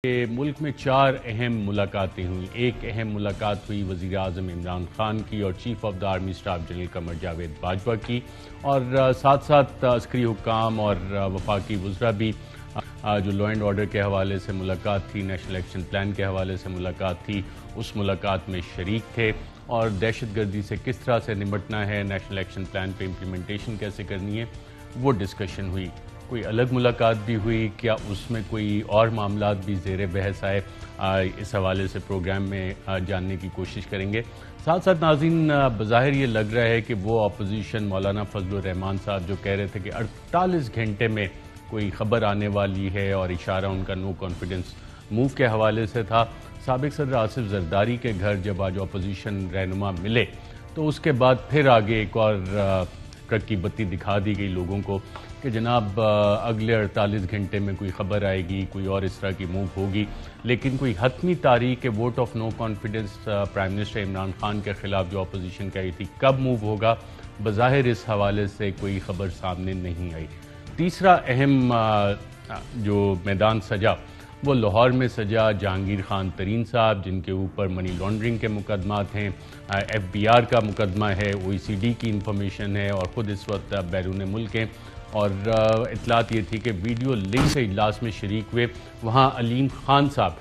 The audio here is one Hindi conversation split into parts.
कि मुल्क में 4 अहम मुलाकातें हुई। एक अहम मुलाकात हुई वज़ीर आज़म इमरान खान की और chief of the army staff general Qamar Javed Bajwa की, और साथ साथ अस्करी हुक्काम और वफाकी वज़रा भी जो लॉ एंड ऑर्डर के हवाले से मुलाकात थी, नेशनल एक्शन प्लान के हवाले से मुलाकात थी, उस मुलाकात में शरीक थे। और दहशत गर्दी से किस तरह से निपटना है, नेशनल एक्शन प्लान पे इम्प्लीमेंटेशन कैसे करनी है, वो डिस्कशन हुई। कोई अलग मुलाकात भी हुई, क्या उसमें कोई और मामलात भी ज़ेर बहस आए, इस हवाले से प्रोग्राम में जानने की कोशिश करेंगे। साथ साथ नाज़रीन, बज़ाहिर ये लग रहा है कि वो अपोजिशन मौलाना फजलुर रहमान साहब जो कह रहे थे कि 48 घंटे में कोई ख़बर आने वाली है, और इशारा उनका नो कॉन्फिडेंस मूव के हवाले से था। साबिक सदर आसिफ जरदारी के घर जब आज अपोजिशन रहनुमा मिले तो उसके बाद फिर आगे एक और ट्रक की बत्ती दिखा दी गई लोगों को कि जनाब अगले 48 घंटे में कोई ख़बर आएगी, कोई और इस तरह की मूव होगी, लेकिन कोई हतमी तारीख के vote of no confidence prime minister Imran Khan के ख़िलाफ़ जो अपोजिशन की आई थी, कब मूव होगा, बज़ाहिर इस हवाले से कोई ख़बर सामने नहीं आई। तीसरा अहम जो मैदान सजा वो लाहौर में सजा जहांगीर खान तरीन साहब, जिनके ऊपर मनी लॉन्ड्रिंग के मुकदमात हैं, FBR का मुकदमा है, OECD की इंफॉर्मेशन है, और ख़ुद इस वक्त बैरून मुल्क हैं। और इतलात ये थी कि वीडियो लिंक से इजलास में शरीक हुए वहाँ अलीम खान साहब,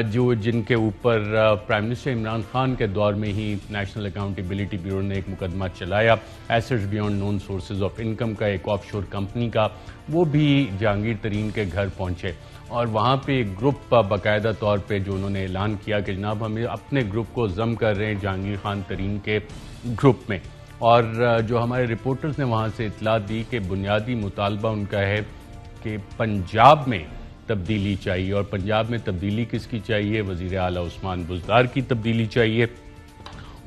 जो जिनके ऊपर प्राइम मिनिस्टर इमरान खान के दौर में ही नेशनल अकाउंटेबिलिटी ब्यूरो ने एक मुकदमा चलाया, assets beyond known sources of income का, एक ऑफशोर कंपनी का, वो भी जहांगीर तरीन के घर पहुँचे। और वहाँ पे एक ग्रुप बाकायदा तौर पे जो उन्होंने ऐलान किया कि जनाब हम अपने ग्रुप को ज़म कर रहे हैं जहांगीर खान तरीन के ग्रुप में। और जो हमारे रिपोर्टर्स ने वहाँ से इतला दी कि बुनियादी मुतालबा उनका है कि पंजाब में तब्दीली चाहिए, और पंजाब में तब्दीली किसकी चाहिए, वज़ीर आला उस्मान बुज़दार की तब्दीली चाहिए।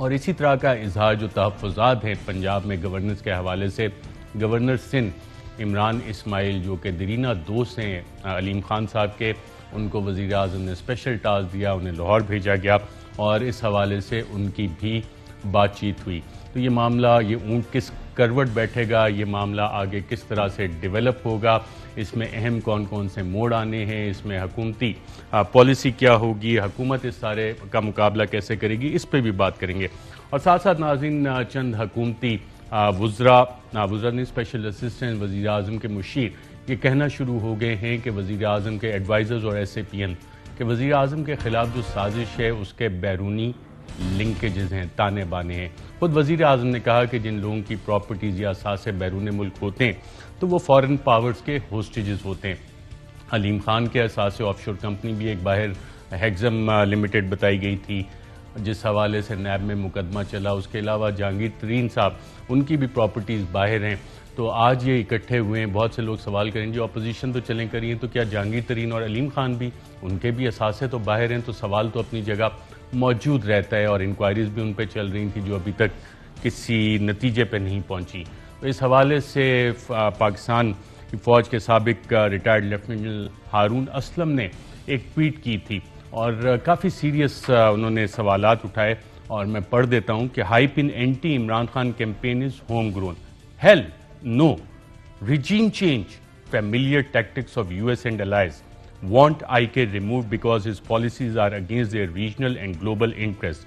और इसी तरह का इजहार जो तहफ़्फ़ुज़ात हैं पंजाब में गवर्नेंस के हवाले से, गवर्नर सिंध इमरान इस्माइल जो कि दरीना दोस्त हैं अलीम खान साहब के, उनको वज़ीर आज़म ने स्पेशल टास्क दिया, उन्हें लाहौर भेजा गया, और इस हवाले से उनकी भी बातचीत हुई। तो ये मामला, ये ऊँट किस करवट बैठेगा, ये मामला आगे किस तरह से डेवलप होगा, इसमें अहम कौन कौन से मोड़ आने हैं, इसमें हुकूमती पॉलिसी क्या होगी, हुकूमत इस सारे का मुकाबला कैसे करेगी, इस पर भी बात करेंगे। और साथ साथ नाज़रीन, चंद हुकूमती वज़रा ने स्पेशल असिस्टेंट वज़ीर आज़म के मुशीर ये कहना शुरू हो गए हैं कि वज़ीर आज़म के एडवाइज़र्स और SAPM के वज़ीर आज़म के ख़िलाफ़ जो साजिश है उसके बैरूनी लिंकेजेस हैं, ताने बाने हैं। खुद वज़ीर आज़म ने कहा कि जिन लोगों की प्रॉपर्टीज़ या असासे बैरून मुल्क होते हैं तो वो फॉरेन पावर्स के होस्टेजेस होते हैं। अलीम खान के असासे ऑफशोर कंपनी भी एक बाहर हेक्सम लिमिटेड बताई गई थी, जिस हवाले से नैब में मुकदमा चला। उसके अलावा जहांगीर तरीन साहब, उनकी भी प्रॉपर्टीज़ बाहर हैं। तो आज ये इकट्ठे हुए हैं। बहुत से लोग सवाल करेंगे जो अपोजिशन तो चलें करिए, तो क्या जहांगीर तरीन और अलीम खान भी, उनके भी असासे तो बाहर हैं? तो सवाल तो अपनी जगह मौजूद रहता है, और इंक्वायरीज भी उन पर चल रही थी जो अभी तक किसी नतीजे पर नहीं पहुँची। तो इस हवाले से पाकिस्तान की फ़ौज के साबिक रिटायर्ड लेफ्टिनेंट जनरल हारून असलम ने एक ट्वीट की थी, और काफ़ी सीरियस उन्होंने सवालात उठाए, और मैं पढ़ देता हूँ कि hype in anti Imran Khan campaign is home grown, hell no, regime change, familiar tactics of US and allies, want IK removed because his policies are against their regional and global interests.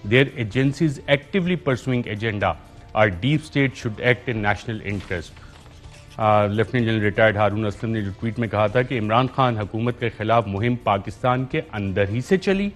Their agencies actively pursuing agenda. Our deep state should act in national interest. Lieutenant general retired Haroon Aslam ने जो ट्वीट में कहा था कि इमरान खान हुकूमत के खिलाफ मुहिम पाकिस्तान के अंदर ही से चली,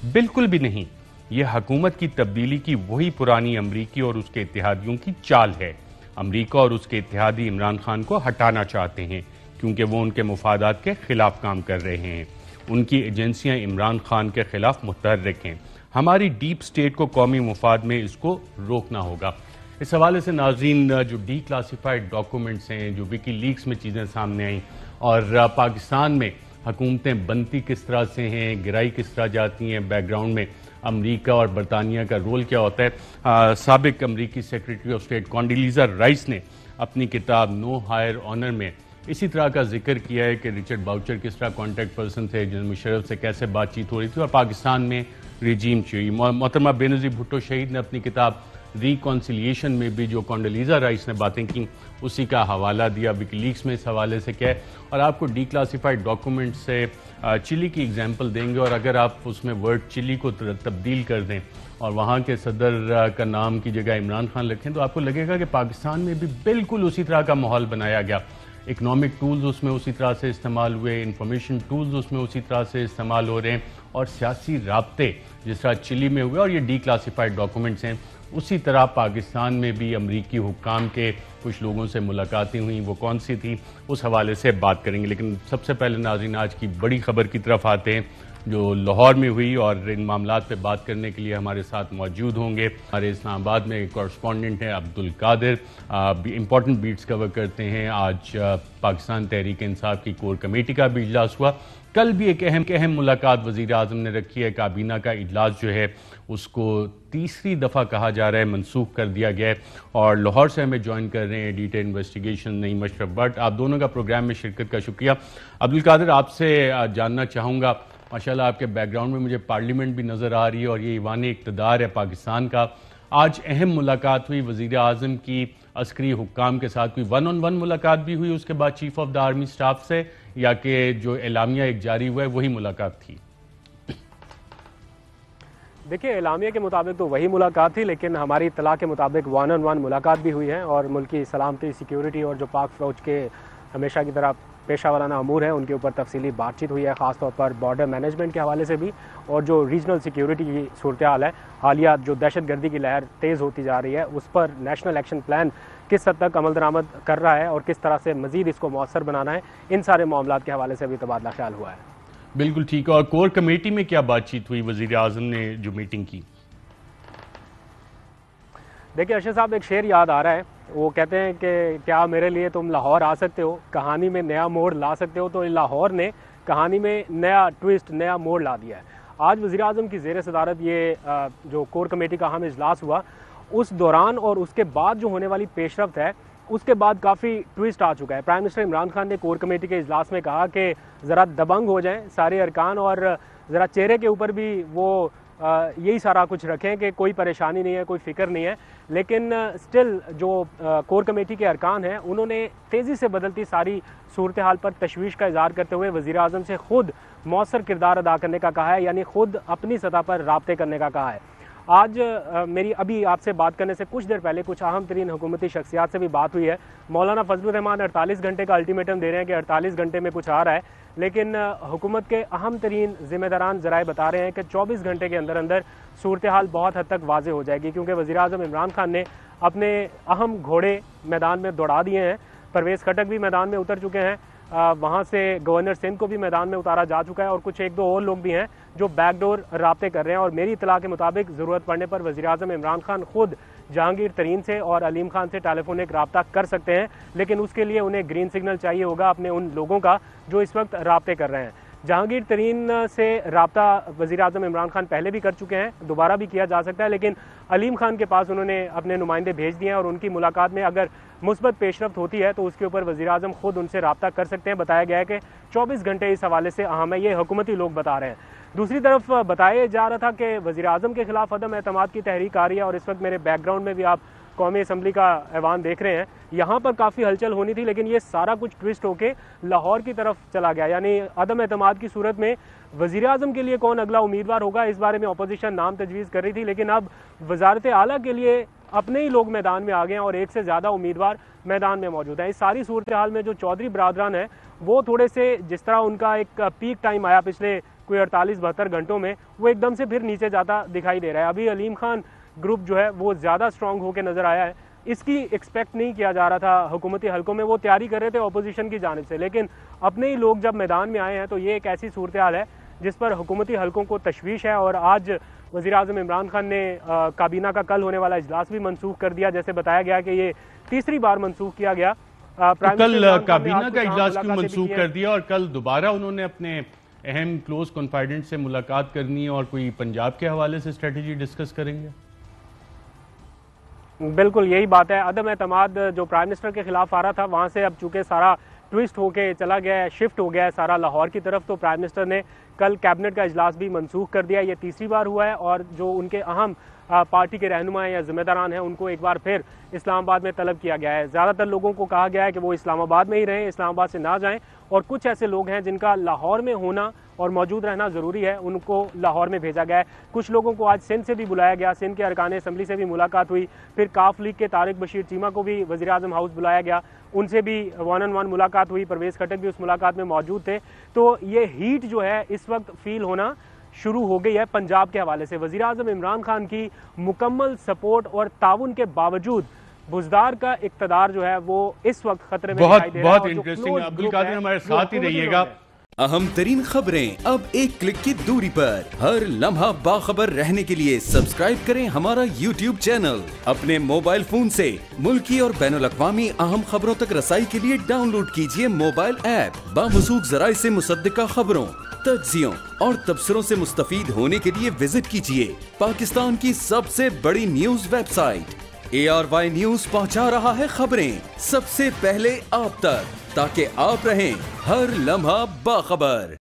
बिल्कुल भी नहीं। यह हुकूमत की तब्दीली की वही पुरानी अमरीकी और उसके इत्तेहादियों की चाल है। अमरीका और उसके इत्तेहादी इमरान खान को हटाना चाहते हैं क्योंकि वो उनके मुफादात के खिलाफ काम कर रहे हैं। उनकी एजेंसियां इमरान खान के खिलाफ मुतहर्रिक हैं। हमारी डीप स्टेट को कौमी मुफाद में इसको रोकना होगा। इस हवाले से नाज़रीन, जो डीक्लासिफाइड डॉक्यूमेंट्स हैं, जो विकीलीक्स में चीज़ें सामने आईं, और पाकिस्तान में हुकूमतें बनती किस तरह से हैं, गिराई किस तरह जाती हैं, बैकग्राउंड में अमरीका और बरतानिया का रोल क्या होता है। साबिक अमरीकी सेक्रेटरी ऑफ स्टेट कॉन्डोलीज़ा राइस ने अपनी किताब नो हायर ऑनर में इसी तरह का जिक्र किया है कि रिचर्ड बाउचर किस तरह कॉन्टैक्ट पर्सन थे, जनरल मुशर्रफ से कैसे बातचीत हो रही थी, और पाकिस्तान में रिजीम चाहिए। मोहतरमा बेनज़ीर भुट्टो शहीद ने अपनी किताब रिकॉन्सिलिएशन में भी जो कॉन्डोलीजा राइस ने बातें की उसी का हवाला दिया। विकीलीक्स में इस हवाले से क्या है, और आपको डीक्लासिफाइड डॉक्यूमेंट से चिली की एग्जाम्पल देंगे, और अगर आप उसमें वर्ड चिली को तब्दील कर दें और वहाँ के सदर का नाम की जगह इमरान खान रखें तो आपको लगेगा कि पाकिस्तान में भी बिल्कुल उसी तरह का माहौल बनाया गया। इकनॉमिक टूल्स उसमें उसी तरह से इस्तेमाल हुए, इंफॉर्मेशन टूल्स उसमें उसी तरह से इस्तेमाल हो रहे हैं, और सियासी राब्ते जिस तरह चिली में हुए, और ये डीक्लासिफाइड डॉक्यूमेंट्स हैं, उसी तरह पाकिस्तान में भी अमरीकी हुक्काम के कुछ लोगों से मुलाकातें हुई। वो कौन सी थी, उस हवाले से बात करेंगे। लेकिन सबसे पहले नाज़रीन आज की बड़ी खबर की तरफ आते हैं जो लाहौर में हुई, और इन मामलात पे बात करने के लिए हमारे साथ मौजूद होंगे हमारे इस्लामाबाद में कॉरेस्पॉन्डेंट हैं Abdul Qadir. Important beats cover करते हैं। आज पाकिस्तान तहरीक इंसाफ की कोर कमेटी का भी इजलास हुआ। कल भी एक अहम मुलाकात वज़ीर आज़म ने रखी है। काबीना का इजलास जो है उसको तीसरी दफ़ा कहा जा रहा है मनसूख कर दिया गया है, और लाहौर से हमें ज्वाइन कर रहे हैं डिटेल इन्वेस्टिगेशन नईम अशरफ भट्ट। आप दोनों का प्रोग्राम में शिरकत का शुक्रिया। अब्दुल कादिर, आपसे जानना चाहूँगा, माशाल्लाह आपके बैकग्राउंड में मुझे पार्लियामेंट भी नज़र आ रही है और ये ईवान इक़्तिदार है पाकिस्तान का। आज अहम मुलाकात हुई वज़ीर आज़म की अस्करी हुक्काम के साथ, कोई 1-on-1 मुलाकात भी हुई उसके बाद chief of the army staff से, या कि जो एलामिया एक जारी हुआ है वही मुलाकात थी? देखिए, एलामिया के मुताबिक तो वही मुलाकात थी, लेकिन हमारी इत्तला के मुताबिक 1-on-1 मुलाकात भी हुई है, और मुल्की सलामती, सिक्योरिटी और जो पाक फ़ौज के हमेशा की तरह पेशा वाराना अमूर है उनके ऊपर तफसीली बातचीत हुई है, ख़ासतौर पर बॉर्डर मैनेजमेंट के हवाले से भी, और जो रीजनल सिक्योरिटी की सूरत हाल है, हालिया जो दहशत गर्दी की लहर तेज़ होती जा रही है उस पर नेशनल एक्शन प्लान किस हद तक अमल दरामद कर रहा है और किस तरह से मज़ीद इसको मौसर बनाना है, इन सारे मामलात के हवाले से भी तबादला ख्याल हुआ है। बिल्कुल ठीक है। और कोर कमेटी में क्या बातचीत हुई वज़ीर आज़म ने जो मीटिंग की? देखिए अर्शद साहब, एक शेर याद आ रहा है, वो कहते हैं कि क्या मेरे लिए तुम लाहौर आ सकते हो, कहानी में नया मोड़ ला सकते हो। तो लाहौर ने कहानी में नया ट्विस्ट, नया मोड़ ला दिया है। आज वज़ीर आज़म की ज़ेर सदारत ये जो कोर कमेटी का अहम इजलास हुआ, उस दौरान और उसके बाद जो होने वाली पेशरफ्त है उसके बाद काफ़ी ट्विस्ट आ चुका है। प्राइम मिनिस्टर इमरान खान ने कोर कमेटी के इजलास में कहा कि ज़रा दबंग हो जाएं सारे अरकान, और ज़रा चेहरे के ऊपर भी वो यही सारा कुछ रखें कि कोई परेशानी नहीं है, कोई फिक्र नहीं है। लेकिन स्टिल जो कोर कमेटी के अरकान हैं उन्होंने तेज़ी से बदलती सारी सूरत हाल पर तशवीश का इज़हार करते हुए वज़ीर आज़म से खुद मौसर किरदार अदा करने का कहा है, यानी खुद अपनी सतह पर राब्ते करने का कहा है। आज मेरी अभी आपसे बात करने से कुछ देर पहले कुछ अहम तरीन हुकूमती शख्सियात से भी बात हुई है। मौलाना फजलुर रहमान 48 घंटे का अल्टीमेटम दे रहे हैं कि 48 घंटे में कुछ आ रहा है, लेकिन हुकूमत के अहम तरीन जिम्मेदारान ज़राए बता रहे हैं कि 24 घंटे के अंदर अंदर सूरत हाल बहुत हद तक वाज़ेह हो जाएगी, क्योंकि वज़ीर आज़म इमरान खान ने अपने अहम घोड़े मैदान में दौड़ा दिए हैं। परवेज़ खटक भी मैदान में उतर चुके हैं, वहाँ से गवर्नर सिंध को भी मैदान में उतारा जा चुका है, और कुछ एक दो और लोग भी हैं जो बैकडोर राब्ते कर रहे हैं। और मेरी इत्तला के मुताबिक ज़रूरत पड़ने पर वज़ीर आज़म इमरान खान खुद जहांगीर तरीन से और अलीम खान से टेलीफोनिक राब्ता कर सकते हैं, लेकिन उसके लिए उन्हें ग्रीन सिग्नल चाहिए होगा अपने उन लोगों का जो इस वक्त राब्ते कर रहे हैं। जहांगीर तरीन से राब्ता वज़ीर आज़म इमरान खान पहले भी कर चुके हैं, दोबारा भी किया जा सकता है, लेकिन अलीम खान के पास उन्होंने अपने नुमाइंदे भेज दिए हैं, और उनकी मुलाकात में अगर मुस्बत पेशरफ्त होती है तो उसके ऊपर वज़ीर आज़म खुद उनसे राब्ता कर सकते हैं। बताया गया है कि 24 घंटे इस हवाले से अहम है, ये हुकूमती लोग बता रहे हैं। दूसरी तरफ बताया जा रहा था कि वज़ीर आज़म के खिलाफ अदम एतमाद की तहरीक आ रही है, और इस वक्त मेरे बैकग्राउंड में भी आप कौमी असम्बली का ऐवान देख रहे हैं, यहाँ पर काफ़ी हलचल होनी थी, लेकिन ये सारा कुछ ट्विस्ट होके लाहौर की तरफ चला गया। यानी अदम एतमाद की सूरत में वज़ीर आज़म के लिए कौन अगला उम्मीदवार होगा, इस बारे में अपोजिशन नाम तजवीज़ कर रही थी, लेकिन अब वजारत आला के लिए अपने ही लोग मैदान में आ गए हैं और एक से ज़्यादा उम्मीदवार मैदान में मौजूद हैं। इस सारी सूरत हाल में जो चौधरी बरादरान है वो थोड़े से, जिस तरह उनका एक पीक टाइम आया पिछले कोई 48-72 घंटों में, वो एकदम से फिर नीचे जाता दिखाई दे रहा है। अभी अलीम खान ग्रुप जो है वो ज़्यादा स्ट्रॉन्ग होकर नज़र आया है, इसकी एक्सपेक्ट नहीं किया जा रहा था हुकूमती हलकों में, वो तैयारी कर रहे थे अपोजिशन की जानिब से, लेकिन अपने ही लोग जब मैदान में आए हैं तो ये एक ऐसी सूरत हाल है जिस पर हुकूमती हलकों को तशवीश है। और आज वज़ीर आज़म इमरान खान ने काबीना का कल होने वाला इजलास भी मनसूख कर दिया, जैसे बताया गया कि ये तीसरी बार मनसूख किया गया। कल काबीना का इजलास क्यों मनसूख कर दिया, और कल दोबारा उन्होंने अपने अहम क्लोज कॉन्फिडेंट से मुलाकात करनी है और कोई पंजाब के हवाले से स्ट्रेटजी डिस्कस करेंगे? बिल्कुल यही बात है। अदम एतमाद जो प्राइम मिनिस्टर के खिलाफ आ रहा था, वहाँ से अब चूंकि सारा ट्विस्ट होके चला गया है, शिफ्ट हो गया है सारा लाहौर की तरफ, तो प्राइम मिनिस्टर ने कल कैबिनेट का इजलास भी मनसूख कर दिया। ये तीसरी बार हुआ है, और जो उनके अहम पार्टी के रहनुमा या जिम्मेदारान हैं उनको एक बार फिर इस्लामाबाद में तलब किया गया है। ज़्यादातर लोगों को कहा गया है कि वो इस्लामाबाद में ही रहें, इस्लामाबाद से ना जाएं, और कुछ ऐसे लोग हैं जिनका लाहौर में होना और मौजूद रहना ज़रूरी है, उनको लाहौर में भेजा गया है। कुछ लोगों को आज सिंध से भी बुलाया गया, सिंध के अरकान असम्बली से भी मुलाकात हुई, फिर काफ लीग के तारिक बशीर चीमा को भी वज़ीर आज़म हाउस बुलाया गया, उनसे भी 1-on-1 मुलाकात हुई, परवेज़ खटक भी उस मुलाकात में मौजूद थे। तो ये हीट जो है इस वक्त फील होना शुरू हो गई है पंजाब के हवाले से। वज़ीर आज़म इमरान खान की मुकम्मल सपोर्ट और ताउन के बावजूद बुज़दार का इक़्तिदार जो है वो इस वक्त खतरे में दिखाई दे रहा है। बहुत इंटरेस्टिंग। अब्दुल कादिर हमारे साथ ही रहिएगा। अहम तरीन खबरें अब एक क्लिक की दूरी पर। हर लम्हा बाखबर रहने के लिए सब्सक्राइब करें हमारा YouTube चैनल। अपने मोबाइल फोन से मुल्की और बैनुल अक़वामी अहम खबरों तक रसाई के लिए डाउनलोड कीजिए मोबाइल ऐप। बामसूख जराए से मुसद्दिका खबरों, तज्जियों और तबसरों से मुस्तफीद होने के लिए विजिट कीजिए पाकिस्तान की सबसे बड़ी न्यूज वेबसाइट। ARY न्यूज पहुंचा रहा है खबरें सबसे पहले आप तक, ताकि आप रहें हर लम्हा बाखबर।